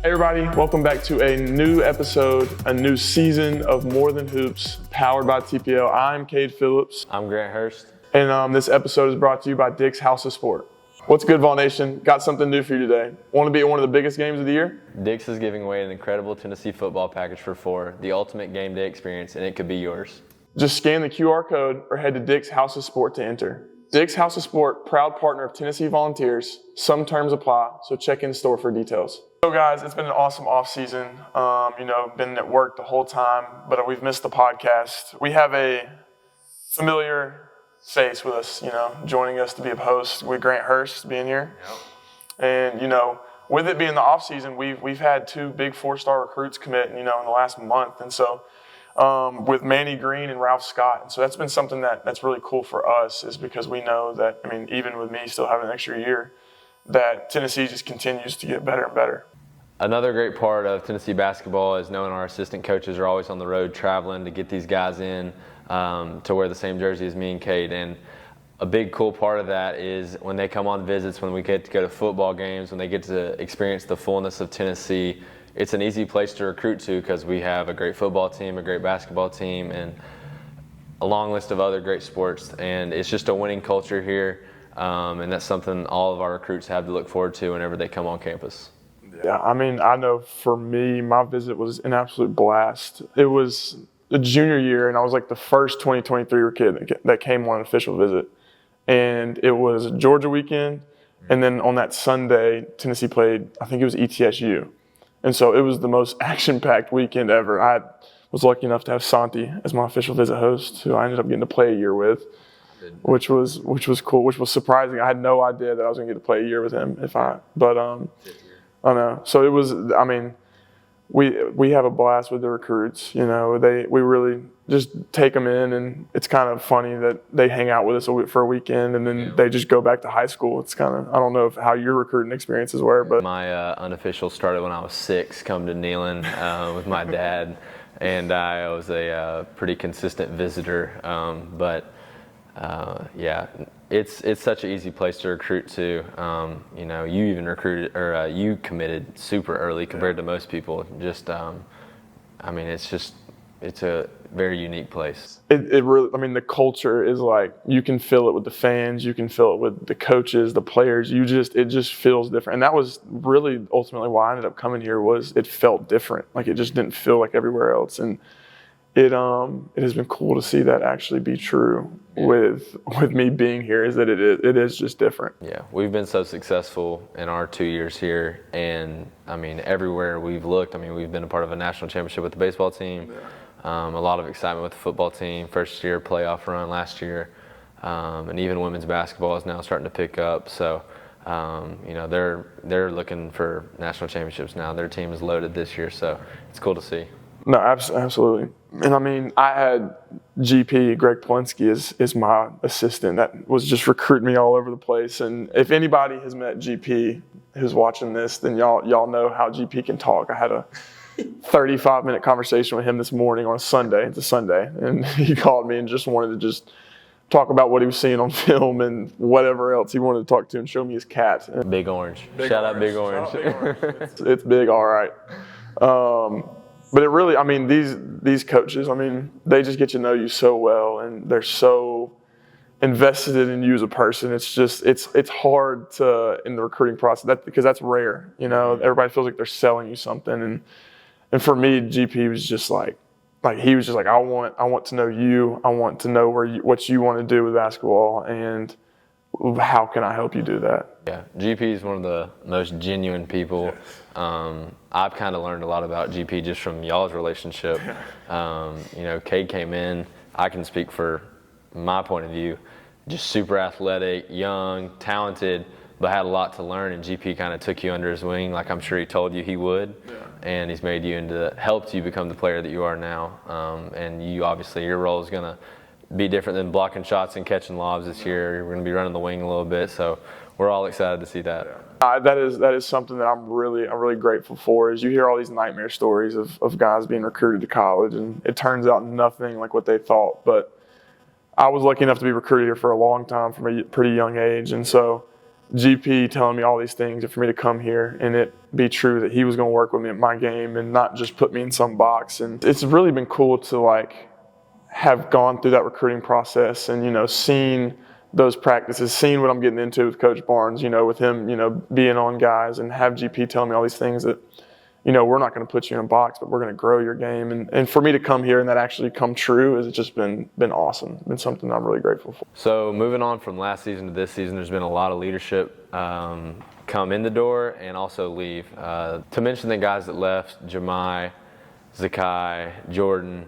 Hey everybody, welcome back to a new episode, a new season of More Than Hoops, powered by TPL. I'm Cade Phillips. I'm Hurst. And this episode is brought to you by Dick's House of Sport. What's good, Vol Nation? Got something new for you today. Want to be at one of the biggest games of the year? Dick's is giving away an incredible Tennessee football package for 4, the ultimate game day experience, and it could be yours. Just scan the QR code or head to Dick's House of Sport to enter. Dick's House of Sport, proud partner of Tennessee Volunteers. Some terms apply, so check in store for details. So guys, it's been an awesome offseason. Been at work the whole time, but we've missed the podcast. We have a familiar face with us, joining us to be a host with Grant Hurst being here. Yep. And, with it being the offseason, we've had 2 big 4-star recruits commit, in the last month. And so with Manny Green and Ralph Scott. And so that's been something that's really cool for us, is because we know that, even with me still having an extra year, that Tennessee just continues to get better and better. Another great part of Tennessee basketball is knowing our assistant coaches are always on the road traveling to get these guys in to wear the same jersey as me and Cade. And a big cool part of that is when they come on visits, when we get to go to football games, when they get to experience the fullness of Tennessee, it's an easy place to recruit to because we have a great football team, a great basketball team, and a long list of other great sports. And it's just a winning culture here. And that's something all of our recruits have to look forward to whenever they come on campus. Yeah, I know for me, my visit was an absolute blast. It was the junior year, and I was like the first 2023 kid that came on an official visit. And it was a Georgia weekend, and then on that Sunday, Tennessee played, I think it was ETSU. And so it was the most action-packed weekend ever. I was lucky enough to have Santi as my official visit host, who I ended up getting to play a year with. Which was cool, which was surprising. I had no idea that I was going to get to play a year with him I don't know. So it was, we have a blast with the recruits. We really just take them in, and it's kind of funny that they hang out with us for a weekend and then they just go back to high school. It's kind of, I don't know how your recruiting experiences were, but my unofficial started when I was 6, come to Neyland with my dad, and I was a pretty consistent visitor, it's such an easy place to recruit to. You even recruited, or you committed super early compared to most people. It's a very unique place. It really, the culture is like, you can feel it with the fans, you can feel it with the coaches, the players. It just feels different. And that was really ultimately why I ended up coming here, was it felt different. Like, it just didn't feel like everywhere else. And it has been cool to see that actually be true with me being here, is that it is just different. Yeah, we've been so successful in our 2 years here, and everywhere we've looked, we've been a part of a national championship with the baseball team, a lot of excitement with the football team, first year playoff run last year, and even women's basketball is now starting to pick up. So they're looking for national championships now. Their team is loaded this year, so it's cool to see. No, absolutely. And I had GP, Greg Polinsky, is my assistant that was just recruiting me all over the place. And if anybody has met GP who's watching this, then y'all know how GP can talk. I had a 35-minute conversation with him this morning on a Sunday. It's a Sunday. And he called me and just wanted to talk about what he was seeing on film and whatever else he wanted to talk to, and show me his cat. Big Orange. Shout out Big Orange. It's big, all right. But it really, these coaches, they just get to know you so well, and they're so invested in you as a person. It's just, it's hard to, in the recruiting process, because that's rare. Everybody feels like they're selling you something. And for me, GP was just like he was just like, I want to know you. I want to know what you want to do with basketball, and how can I help you do that? Yeah, GP is one of the most genuine people. Yes. I've kind of learned a lot about GP just from y'all's relationship. Cade came in, I can speak for my point of view, just super athletic, young, talented, but had a lot to learn, and GP kind of took you under his wing, like I'm sure he told you he would. Yeah. And he's made you helped you become the player that you are now. And you obviously, your role is going to be different than blocking shots and catching lobs this year. You're going to be running the wing a little bit, so we're all excited to see that. That is something that I'm really grateful for. Is you hear all these nightmare stories of guys being recruited to college, and it turns out nothing like what they thought. But I was lucky enough to be recruited here for a long time from a pretty young age, and so GP telling me all these things and for me to come here and it be true that he was going to work with me at my game and not just put me in some box. And it's really been cool to like have gone through that recruiting process and, you know, seen those practices, seeing what I'm getting into with Coach Barnes, you know, with him, you know, being on guys and have GP telling me all these things that, you know, we're not going to put you in a box, but we're going to grow your game. And for me to come here and that actually come true has just been awesome. Been something I'm really grateful for. So moving on from last season to this season, there's been a lot of leadership come in the door and also leave. To mention the guys that left, Jemai, Zakai, Jordan,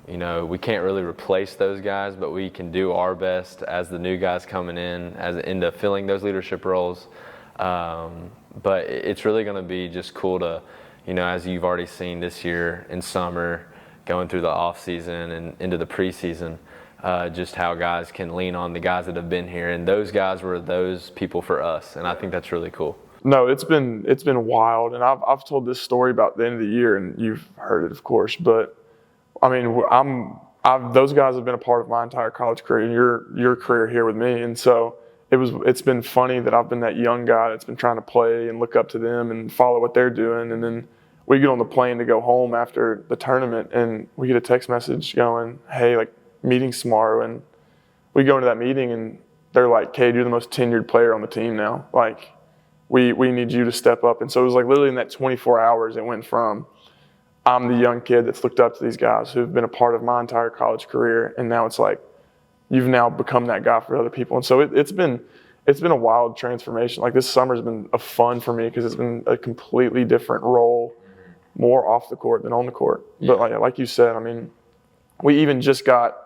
you know, we can't really replace those guys, but we can do our best as the new guys coming in, into filling those leadership roles. But it's really going to be just cool to, you know, as you've already seen this year in summer, going through the off season and into the preseason, just how guys can lean on the guys that have been here, and those guys were those people for us, and I think that's really cool. No, it's been wild, and I've told this story about the end of the year, and you've heard it, of course. But I mean, those guys have been a part of my entire college career, and your career here with me, and so it's been funny that I've been that young guy that's been trying to play and look up to them and follow what they're doing, and then we get on the plane to go home after the tournament, and we get a text message going, "Hey, like meeting's tomorrow," and we go into that meeting, and they're like, "Cade, you're the most tenured player on the team now. Like, we need you to step up." And so it was like literally in that 24 hours, it went from I'm the young kid that's looked up to these guys who've been a part of my entire college career, and now it's like you've now become that guy for other people. And so it's been a wild transformation. Like this summer's been a fun for me because it's been a completely different role, more off the court than on the court. Yeah. But like you said, I mean, we even just got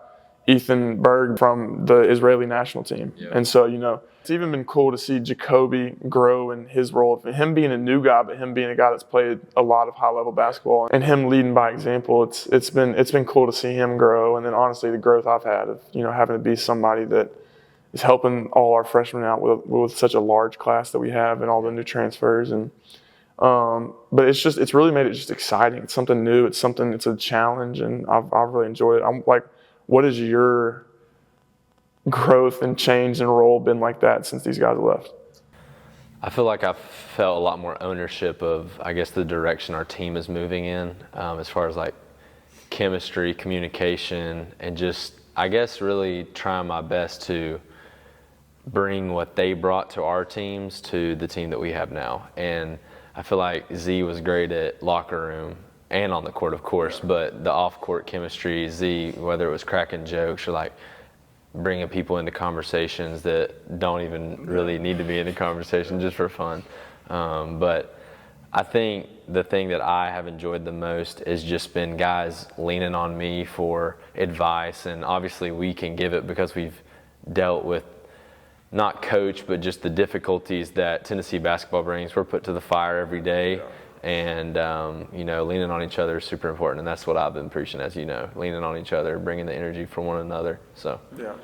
Ethan Berg from the Israeli national team. Yeah. And so, you know, it's even been cool to see Jacoby grow in his role. Him being a new guy, but him being a guy that's played a lot of high-level basketball and him leading by example. It's been cool to see him grow. And then honestly, the growth I've had of, you know, having to be somebody that is helping all our freshmen out with such a large class that we have and all the new transfers. And but it's really made it just exciting. It's something new. It's a challenge, and I've really enjoyed it. I'm like, what is your growth and change and role been like that since these guys left? I feel like I've felt a lot more ownership of, I guess, the direction our team is moving in, as far as like chemistry, communication, and just, I guess, really trying my best to bring what they brought to our teams to the team that we have now. And I feel like Z was great at locker room and on the court, of course, but the off-court chemistry, Z, whether it was cracking jokes or like bringing people into conversations that don't even really need to be in the conversation just for fun. But I think the thing that I have enjoyed the most has just been guys leaning on me for advice, and obviously we can give it because we've dealt with not coach, but just the difficulties that Tennessee basketball brings. We're put to the fire every day. And, you know, leaning on each other is super important. And that's what I've been preaching, as you know, leaning on each other, bringing the energy for one another. So, yeah.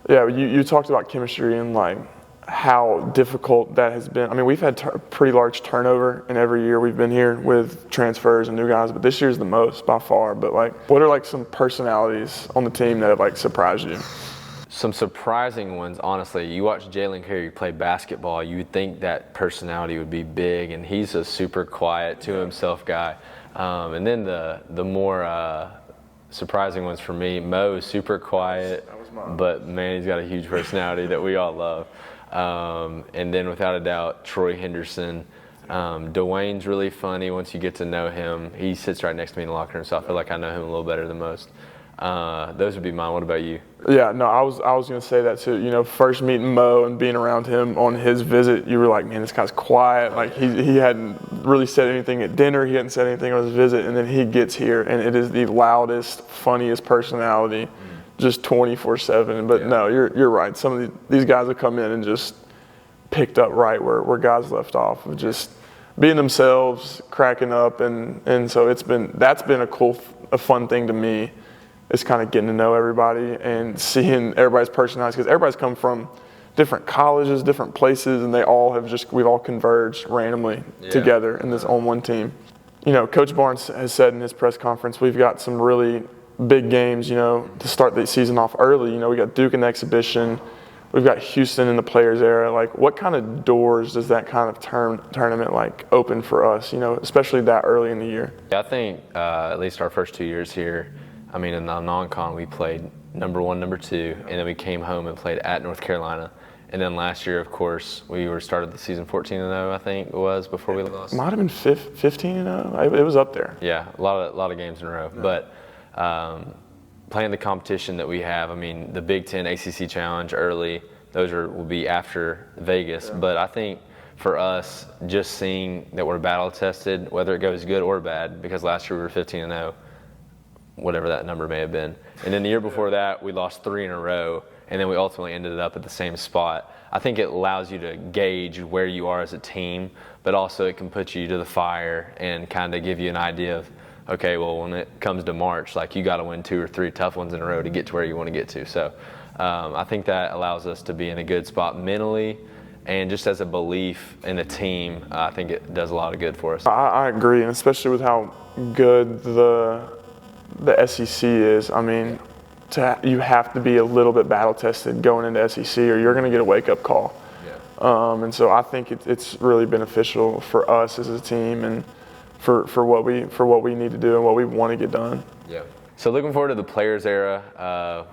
Yeah, you talked about chemistry and like how difficult that has been. I mean, we've had pretty large turnover in every year we've been here with transfers and new guys, but this year's the most by far. But like, what are like some personalities on the team that have like surprised you? Some surprising ones, honestly. You watch Jalen Carey play basketball, you would think that personality would be big, and he's a super quiet, to himself guy. And then the more surprising ones for me, Mo is super quiet, but man, he's got a huge personality that we all love. And then without a doubt, Troy Henderson. Dwayne's really funny once you get to know him. He sits right next to me in the locker room, so I feel like I know him a little better than most. Those would be mine. What about you? Yeah, no, I was going to say that too. You know, first meeting Mo and being around him on his visit, you were like, man, this guy's quiet. Like he hadn't really said anything at dinner. He hadn't said anything on his visit, and then he gets here, and it is the loudest, funniest personality, just 24/7. But no, you're right. Some of these guys have come in and just picked up right where guys left off, of just being themselves, cracking up, and so that's been a fun thing to me. It's kind of getting to know everybody and seeing everybody's personalities, because everybody's come from different colleges, different places, and we've all converged randomly together in this on one team. Coach Barnes has said in his press conference, we've got some really big games, to start the season off early. We got Duke in the exhibition. We've got Houston in the Players Era. Like, what kind of doors does that kind of tournament open for us? Especially that early in the year. Yeah, I think at least our first 2 years here, in the non-con we played number 1, number 2, and then we came home and played at North Carolina. And then last year, of course, we started the season 14-0. I think it was before we lost. Might have been 15-0. It was up there. Yeah, a lot of games in a row, but. Playing the competition that we have, the Big Ten ACC Challenge early, those will be after Vegas. Yeah. But I think for us, just seeing that we're battle tested, whether it goes good or bad, because last year we were 15-0, whatever that number may have been. And then the year before that, we lost 3 in a row, and then we ultimately ended up at the same spot. I think it allows you to gauge where you are as a team, but also it can put you to the fire and kind of give you an idea of, okay, well, when it comes to March, you got to win 2 or 3 tough ones in a row to get to where you want to get to. So I think that allows us to be in a good spot mentally, and just as a belief in the team, I think it does a lot of good for us. I agree, and especially with how good the SEC is. You have to be a little bit battle tested going into SEC, or you're going to get a wake-up call. Yeah. And so I think it's really beneficial for us as a team, and for what we need to do and what we want to get done. Yeah. So looking forward to the Players Era.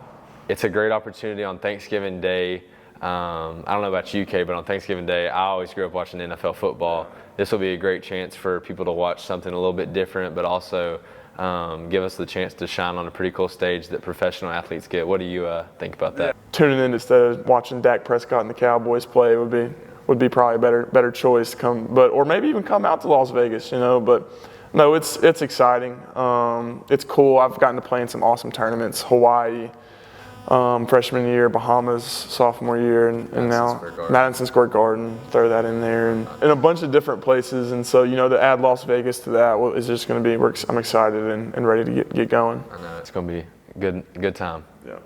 It's a great opportunity on Thanksgiving Day. I don't know about you, Cade, but on Thanksgiving Day, I always grew up watching NFL football. This will be a great chance for people to watch something a little bit different, but also give us the chance to shine on a pretty cool stage that professional athletes get. What do you think about that? Tuning in instead of watching Dak Prescott and the Cowboys play would be probably a better choice to come, or maybe even come out to Las Vegas, But no, it's exciting. It's cool. I've gotten to play in some awesome tournaments. Hawaii, freshman year, Bahamas, sophomore year, and now Madison Square Garden. Throw that in there, and a bunch of different places. And so, to add Las Vegas to that is just going to be. I'm excited and ready to get going. I know it's going to be a good time. Yeah.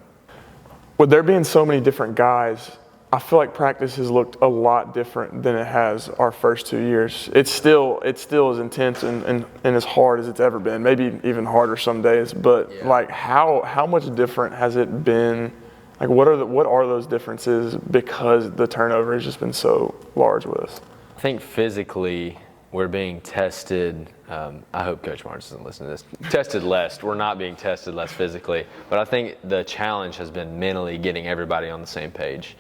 With there being so many different guys, I feel like practice has looked a lot different than it has our first 2 years. It's still as intense and as hard as it's ever been, maybe even harder some days. But how much different has it been? What are those differences because the turnover has just been so large with us? I think physically we're being tested. I hope Coach Barnes doesn't listen to this. Tested less. We're not being tested less physically, but I think the challenge has been mentally getting everybody on the same page.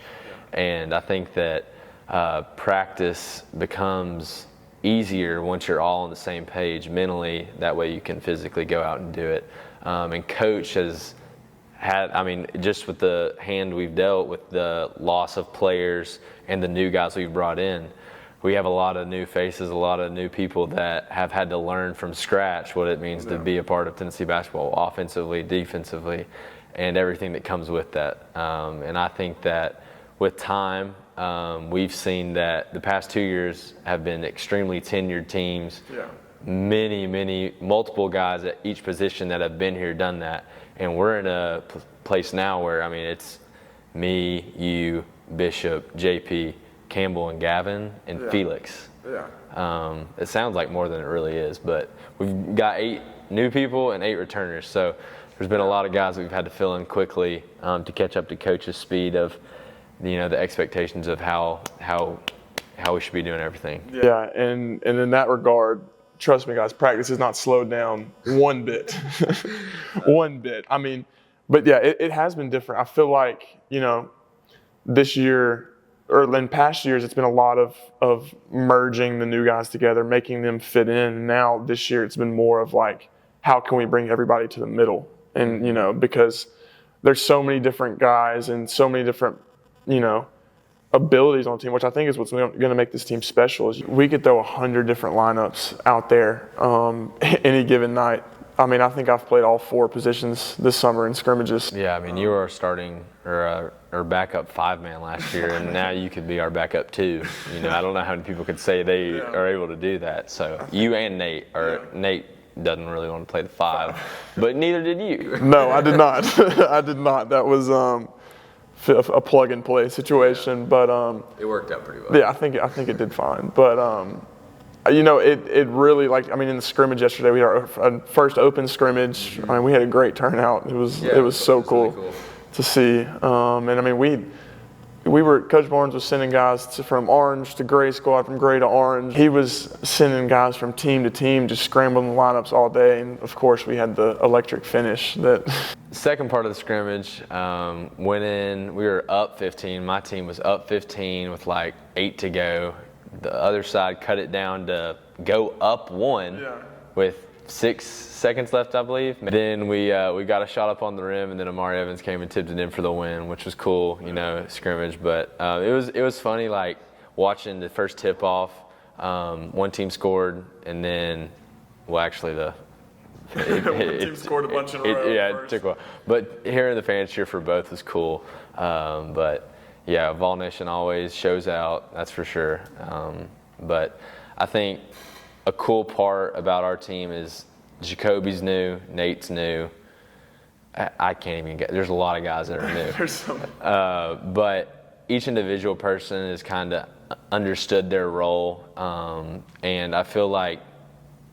And I think that practice becomes easier once you're all on the same page mentally. That way you can physically go out and do it. And Coach has had, just with the hand we've dealt with the loss of players and the new guys we've brought in, we have a lot of new faces, a lot of new people that have had to learn from scratch what it means to be a part of Tennessee basketball, offensively, defensively, and everything that comes with that. And I think that with time, we've seen that the past 2 years have been extremely tenured teams. Yeah. Multiple guys at each position that have been here, done that. And we're in a place now where, it's me, you, Bishop, JP, Campbell, and Gavin, and Felix. Yeah. It sounds like more than it really is, but we've got 8 new people and 8 returners. So there's been a lot of guys that we've had to fill in quickly to catch up to Coach's speed of the expectations of how we should be doing everything. Yeah, and in that regard, trust me, guys, practice has not slowed down one bit. One bit. But yeah, it has been different. I feel like, this year or in past years, it's been a lot of merging the new guys together, making them fit in. Now this year, it's been more of how can we bring everybody to the middle? And, because there's so many different guys and so many different abilities on the team, which I think is what's going to make this team special. Is we could throw 100 different lineups out there any given night. I think I've played all 4 positions this summer in scrimmages. Yeah, you were our starting or backup 5-man last year, and now you could be our backup 2. I don't know how many people could say they are able to do that. So you and Nate, Nate doesn't really want to play the 5, but neither did you. No, I did not. I did not. That was a plug-and-play situation, but it worked out pretty well. Yeah, I think it did fine. But It really, like, I mean, in the scrimmage yesterday, we had our first open scrimmage. I mean, we had a great turnout. It was so cool, really cool to see. And I mean, Coach Barnes was sending guys from orange to gray squad, from gray to orange. He was sending guys from team to team, just scrambling the lineups all day. And of course, we had the electric finish that. Second part of the scrimmage, went in, we were up 15. My team was up 15 with like 8 to go. The other side cut it down to go up 1 with 6 seconds left, I believe. Then we got a shot up on the rim, and then Amari Evans came and tipped it in for the win, which was cool, scrimmage. But it was funny, like watching the first tip off. One team scored, and then, well, actually One team scored a bunch in a row. It took a while. But hearing the fans cheer for both was cool. But yeah, Vol Nation always shows out, that's for sure. But I think a cool part about our team is Jacoby's new, Nate's new. I can't even there's a lot of guys that are new. There's some. But each individual person has kind of understood their role. And I feel like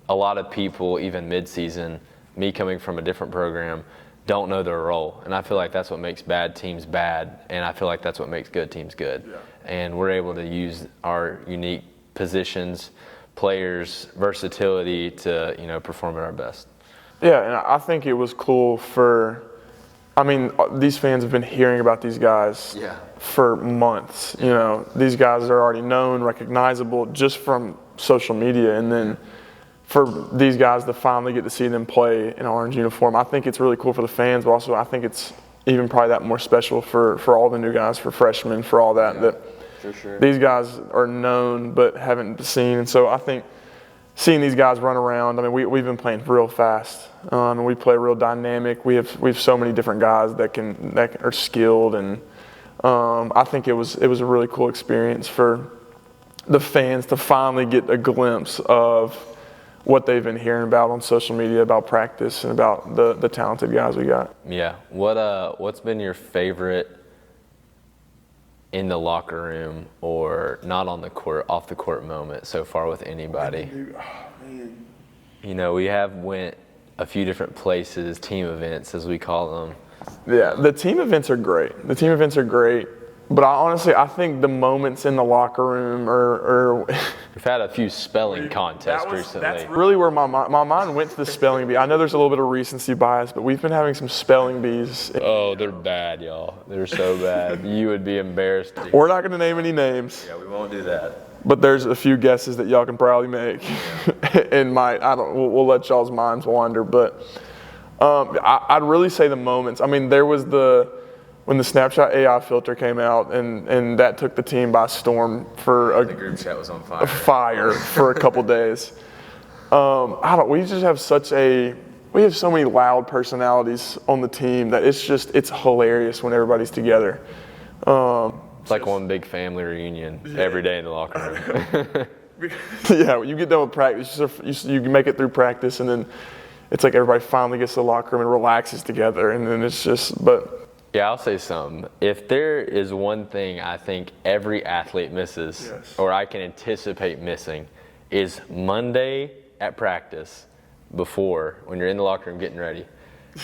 a lot of people, even mid-season, me coming from a different program, don't know their role. And I feel like that's what makes bad teams bad, and I feel like that's what makes good teams good. Yeah. And we're able to use our unique positions, players, versatility to, perform at our best. Yeah, and I think it was cool these fans have been hearing about these guys for months. These guys are already known, recognizable just from social media, and then for these guys to finally get to see them play in an orange uniform, I think it's really cool for the fans, but also I think it's even probably that more special for all the new guys, for freshmen, for all that. Yeah, for sure. These guys are known but haven't been seen, and so I think seeing these guys run around, I mean, we've been playing real fast, and we play real dynamic. We have so many different guys that are skilled, and I think it was a really cool experience for the fans to finally get a glimpse of what they've been hearing about on social media, about practice, and about the talented guys we got. Yeah. What's been your favorite in the locker room or not on the court, off the court moment so far with anybody? Oh, man. We have went a few different places, team events as we call them. Yeah, the team events are great. But I think the moments in the locker room are We've had a few spelling contests recently. That's really where my mind went to the spelling bee. I know there's a little bit of recency bias, but we've been having some spelling bees. Oh, they're bad, y'all. They're so bad. You would be embarrassed. We're not going to name any names. Yeah, we won't do that. But there's a few guesses that y'all can probably make. And we'll let y'all's minds wander. But I'd really say the moments. I mean, there was when the Snapchat AI filter came out, and that took the team by storm for The group chat was on fire for a couple days. We just have we have so many loud personalities on the team that it's hilarious when everybody's together. It's like one big family reunion every day in the locker room. Yeah, when you get done with practice, you make it through practice, and then it's like everybody finally gets to the locker room and relaxes together, and then it's just, but. Yeah, I'll say something. If there is one thing I think every athlete misses, or I can anticipate missing, is Monday at practice when you're in the locker room getting ready,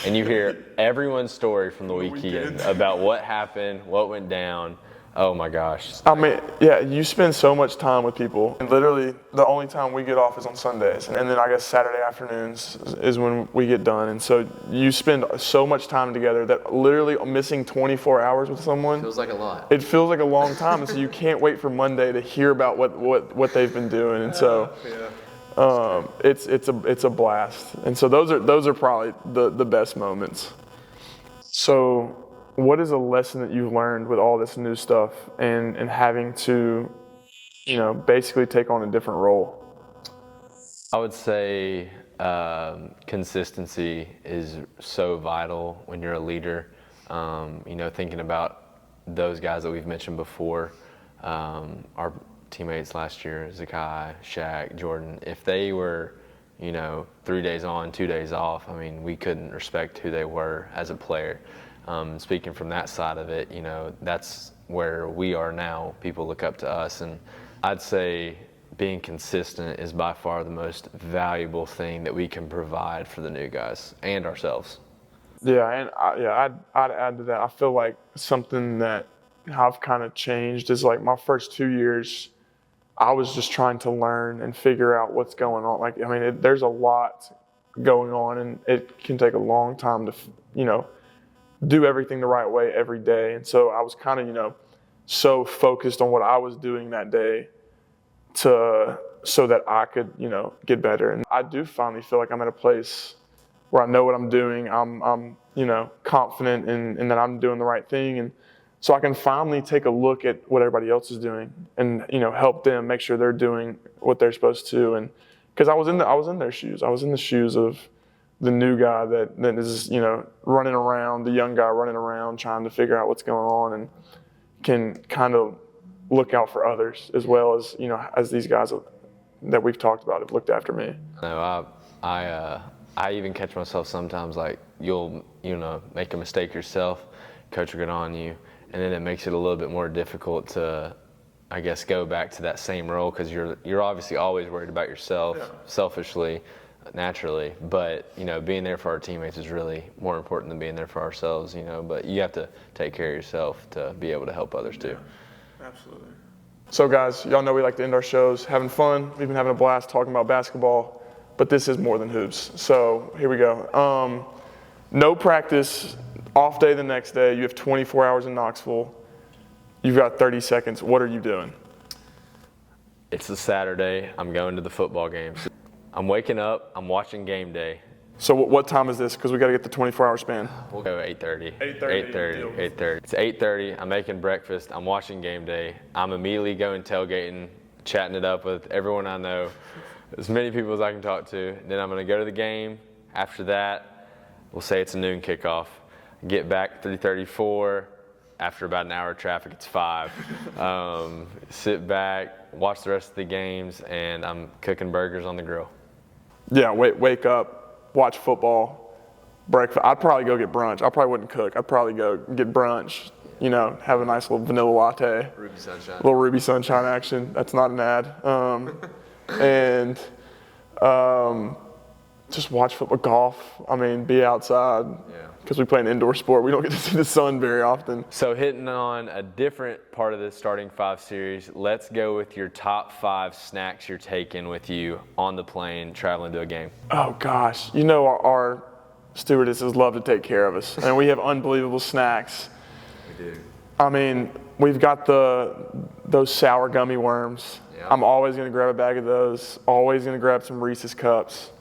and you hear everyone's story from the weekend about what happened, what went down. Oh my gosh. I mean, yeah, you spend so much time with people. And literally, the only time we get off is on Sundays. And then I guess Saturday afternoons is when we get done. And so you spend so much time together that literally missing 24 hours with someone. Feels like a lot. It feels like a long time. And so you can't wait for Monday to hear about what they've been doing. And so it's a blast. And so those are probably the best moments. So what is a lesson that you've learned with all this new stuff and having to, basically take on a different role? I would say consistency is so vital when you're a leader. Thinking about those guys that we've mentioned before, our teammates last year, Zakai, Shaq, Jordan, if they were, 3 days on, 2 days off, we couldn't respect who they were as a player. Speaking from that side of it, that's where we are now. People look up to us, and I'd say being consistent is by far the most valuable thing that we can provide for the new guys and ourselves. Yeah, and I'd add to that. I feel like something that I've kind of changed is like my first 2 years, I was just trying to learn and figure out what's going on. Like, I mean, there's a lot going on, and it can take a long time to, do everything the right way every day. And so I was kind of, so focused on what I was doing that day so that I could, get better. And I do finally feel like I'm at a place where I know what I'm doing. I'm confident in that I'm doing the right thing. And so I can finally take a look at what everybody else is doing and, help them make sure they're doing what they're supposed to. And because I was in their shoes. I was in the shoes of the new guy that is, running around, the young guy running around trying to figure out what's going on and can kind of look out for others as well as, as these guys that we've talked about have looked after me. No, I even catch myself sometimes, like you'll make a mistake yourself, coach will get on you, and then it makes it a little bit more difficult to, I guess, go back to that same role because you're obviously always worried about yourself, selfishly, naturally, but being there for our teammates is really more important than being there for ourselves. But you have to take care of yourself to be able to help others too. Absolutely. So guys, y'all know we like to end our shows having fun. We've been having a blast talking about basketball, but this is more than hoops. So here we go. No practice, off day the next day. You have 24 hours in Knoxville. You've got 30 seconds. What are you doing? It's a Saturday. I'm going to the football games. I'm waking up. I'm watching game day. So what time is this? Because we got to get the 24-hour span. We'll go 8:30. 8:30. It's 8:30. I'm making breakfast. I'm watching game day. I'm immediately going tailgating, chatting it up with everyone I know, as many people as I can talk to. Then I'm going to go to the game. After that, we'll say it's a noon kickoff. Get back 3:34. After about an hour of traffic, it's 5. Sit back, watch the rest of the games, and I'm cooking burgers on the grill. Yeah, wake up, watch football, breakfast. I'd probably go get brunch. I probably wouldn't cook. I'd probably go get brunch, have a nice little vanilla latte. Ruby Sunshine. Little Ruby Sunshine action. That's not an ad. And just watch football, golf. I mean, be outside. Yeah. Because we play an indoor sport. We don't get to see the sun very often. So hitting on a different part of the Starting 5 series, let's go with your top 5 snacks you're taking with you on the plane traveling to a game. Oh, gosh. Our stewardesses love to take care of us. And we have unbelievable snacks. We do. I mean, we've got those sour gummy worms. Yep. I'm always going to grab a bag of those. Always going to grab some Reese's Cups.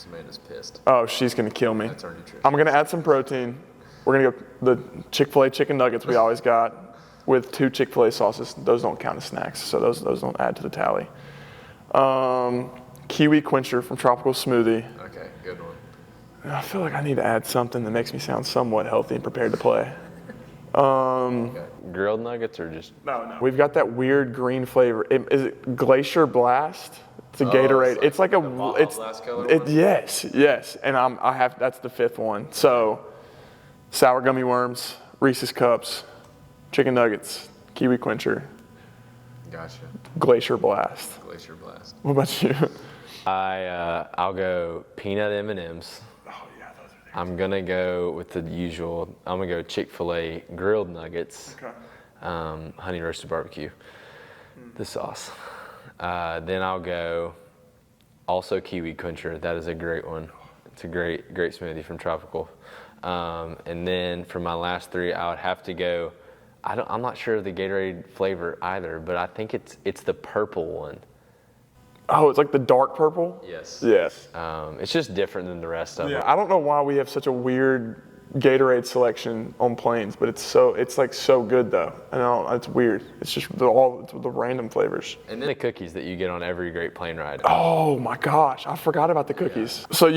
Amanda's pissed. Oh, she's going to kill me. That's our nutrition. I'm going to add some protein. We're going to go the Chick-fil-A chicken nuggets we always got with 2 Chick-fil-A sauces. Those don't count as snacks, so those don't add to the tally. Kiwi quencher from Tropical Smoothie. Okay, good one. I feel like I need to add something that makes me sound somewhat healthy and prepared to play. Okay. Grilled nuggets or just? No. We've got that weird green flavor. Is it Glacier Blast? It's a Gatorade. It's like yes. And that's the 5th one. So, sour gummy worms, Reese's Cups, chicken nuggets, Kiwi quencher. Gotcha. Glacier Blast. What about you? I'll go peanut M&Ms. Oh yeah, those are there. I'm gonna go with the usual. I'm gonna go Chick-fil-A grilled nuggets. Okay. Honey roasted barbecue. The sauce. Then I'll go also Kiwi quencher. That is a great one. It's a great smoothie from Tropical. And then for my last 3, I would have to go. I'm not sure of the Gatorade flavor either, but I think it's the purple one. Oh, it's like the dark purple? Yes. Yes. It's just different than the rest of them. I don't know why we have such a weird Gatorade selection on planes, but it's like so good though. I know it's weird. It's just it's the random flavors. And then the cookies that you get on every great plane ride. Oh my gosh, I forgot about the cookies. Yeah. So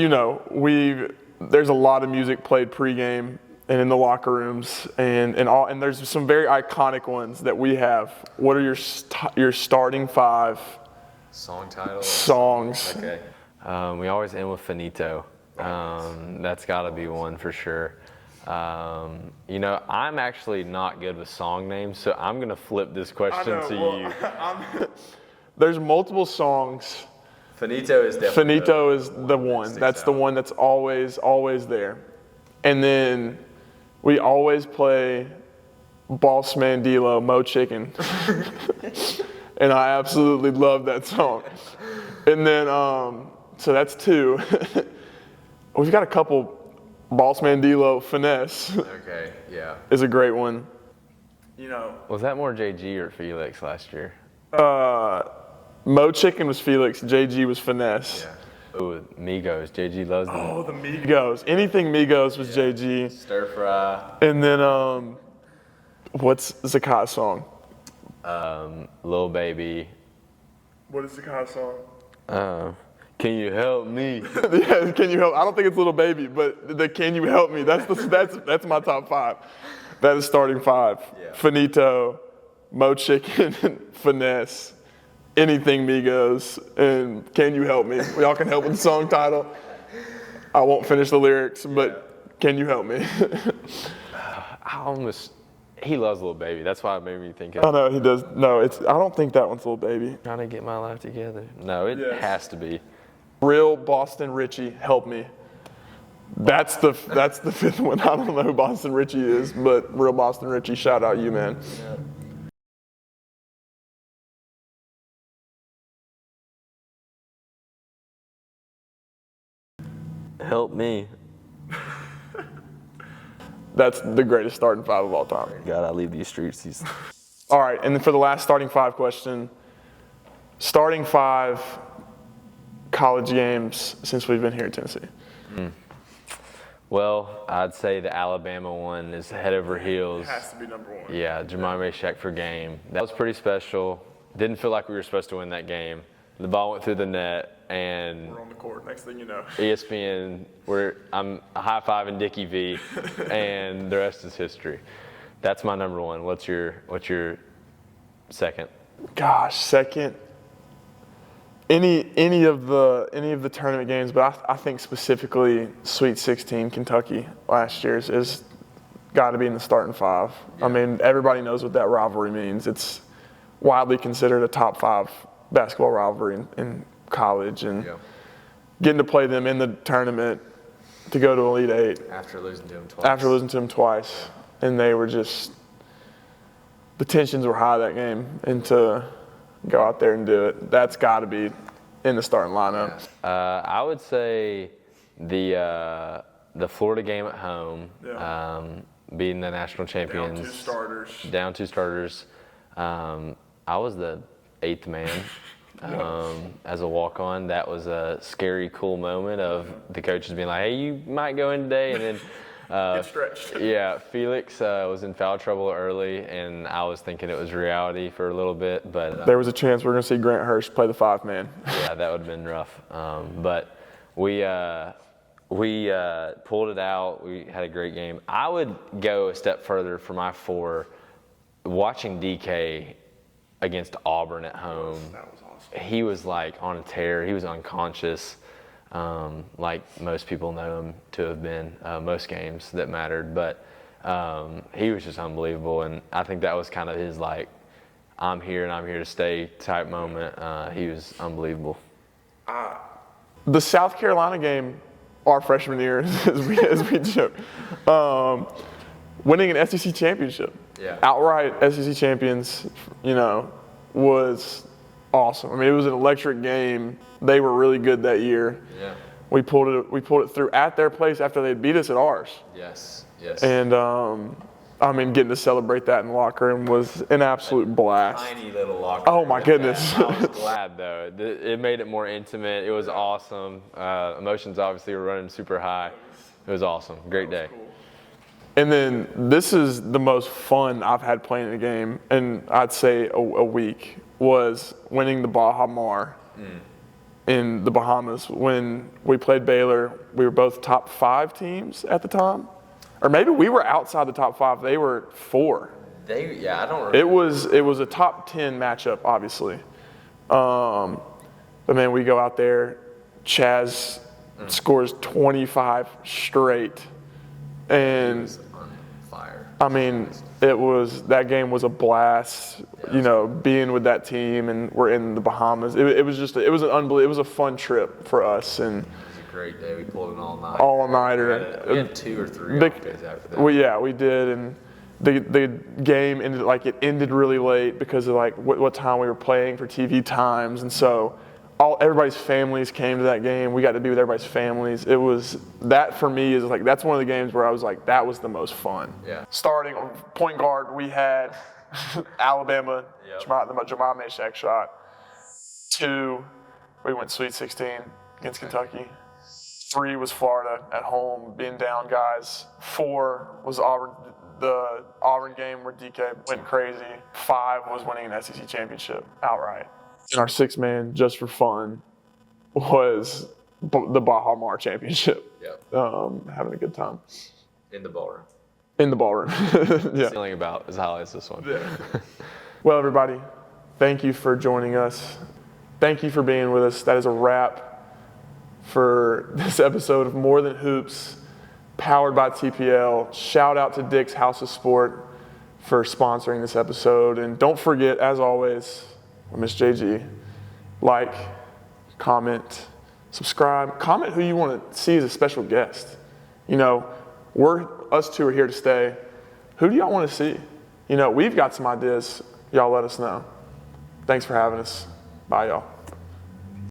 there's a lot of music played pregame and in the locker rooms, and there's some very iconic ones that we have. What are your starting 5 song titles? Songs. Okay. We always end with Finito. That's got to be one for sure. I'm actually not good with song names, so I'm going to flip this question to you. There's multiple songs. Finito is definitely Finito is the one. That's the one that's always there. And then we always play Boss Man D-Lo, Mo Chicken. And I absolutely love that song. And then, so that's 2. We've got a couple. Boss Man D-Lo, Finesse. Okay, yeah. Is a great one. Was that more JG or Felix last year? Mo Chicken was Felix, JG was Finesse. Yeah. Oh, Migos. JG loves them. Oh, the Migos. Anything Migos was JG. Stir Fry. And then, what's Zakai's song? Lil Baby. What is Zakai's song? Can you help me? Yeah, can you help? I don't think it's Little Baby, but the Can You Help Me? That's my top 5. That is starting 5. Yeah. Finito, Mo Chicken, Finesse, anything Migos, and Can You Help Me? We all can help with the song title. I won't finish the lyrics, but Can You Help Me? He loves Lil Baby. That's why it made me think of I know he does. No, I don't think that one's Little Baby. Trying to get my life together. No, it has to be. Real Boston Richie, Help Me. That's the 5th one. I don't know who Boston Richie is, but Real Boston Richie, shout out you, man. Help me. That's the greatest starting 5 of all time. God, I leave these streets. All right, and then for the last starting 5 question, starting 5 college games since we've been here in Tennessee. Well, I'd say the Alabama one is head over heels. It has to be number 1. Yeah, Jermaine Shackford game. That was pretty special. Didn't feel like we were supposed to win that game. The ball went through the net, and We're on the court, next thing you know. ESPN, I'm high-fiving Dickie V, and the rest is history. That's my number 1. What's your second? Gosh, second. Any of the tournament games, but I think specifically Sweet 16 Kentucky last year's is got to be in the starting 5. Yeah. I mean, everybody knows what that rivalry means. It's widely considered a top 5 basketball rivalry in college, and getting to play them in the tournament to go to Elite 8 after losing to them twice, and they were just, the tensions were high that game, and to go out there and do it, that's got to be in the starting lineup. I would say the Florida game at home, beating the national champions. Down 2 starters. I was the 8th man as a walk-on. That was a scary, cool moment of the coaches being like, hey, you might go in today, and then get stretched. Yeah, Felix was in foul trouble early, and I was thinking it was reality for a little bit. But there was a chance we were going to see Grant Hurst play the 5-man. Yeah, that would have been rough. But we pulled it out. We had a great game. I would go a step further for my 4. Watching DK against Auburn at home, That was awesome. He was like on a tear. He was unconscious. Like most people know him to have been most games that mattered, but he was just unbelievable, and I think that was kind of his like, I'm here and I'm here to stay type moment. He was unbelievable. The South Carolina game, our freshman year, as we joke, winning an SEC championship, outright SEC champions, was awesome. I mean, it was an electric game. They were really good that year. Yeah. We pulled it through at their place after they beat us at ours. Yes. And I mean, getting to celebrate that in the locker room was an absolute blast. Tiny little locker room. Oh my goodness. I was glad though. It made it more intimate. It was awesome. Emotions obviously were running super high. It was awesome. Great day. Cool. And then this is the most fun I've had playing a game, and I'd say a week, was winning the Baja Mar in the Bahamas. When we played Baylor, we were both top 5 teams at the time. Or maybe we were outside the top 5. They were 4. I don't remember. It was a top 10 matchup, obviously. But man, we go out there. Chaz scores 25 straight, and on fire. I mean, that game was a blast. You know, being with that team, and we're in the Bahamas. It was a fun trip for us, and It was a great day. We pulled an all-nighter. All-nighter. We had 2 or 3 off days after that. We did, and the game ended really late because of what time we were playing for TV times, and so everybody's families came to that game. We got to be with everybody's families. It was that for me is that's one of the games where I was like, that was the most fun. Yeah. Starting point guard, we had Alabama, Yep. the Jamal Mashak shot. 2, we went Sweet 16 against Kentucky. 3 was Florida at home, being down guys. 4 was Auburn, the Auburn game where DK went crazy. 5 was winning an SEC championship outright. And our 6th man, just for fun, was the Baja Mar championship. Yep. Having a good time. In the ballroom. In the ballroom. Yeah. Feeling about as high as this one. Yeah. Well, everybody, thank you for joining us. Thank you for being with us. That is a wrap for this episode of More Than Hoops, powered by TPL. Shout out to Dick's House of Sport for sponsoring this episode. And don't forget, as always, Miss JG, like, comment, subscribe, comment who you want to see as a special guest. You know, us 2 are here to stay. Who do y'all want to see? You know, we've got some ideas. Y'all let us know. Thanks for having us. Bye, y'all.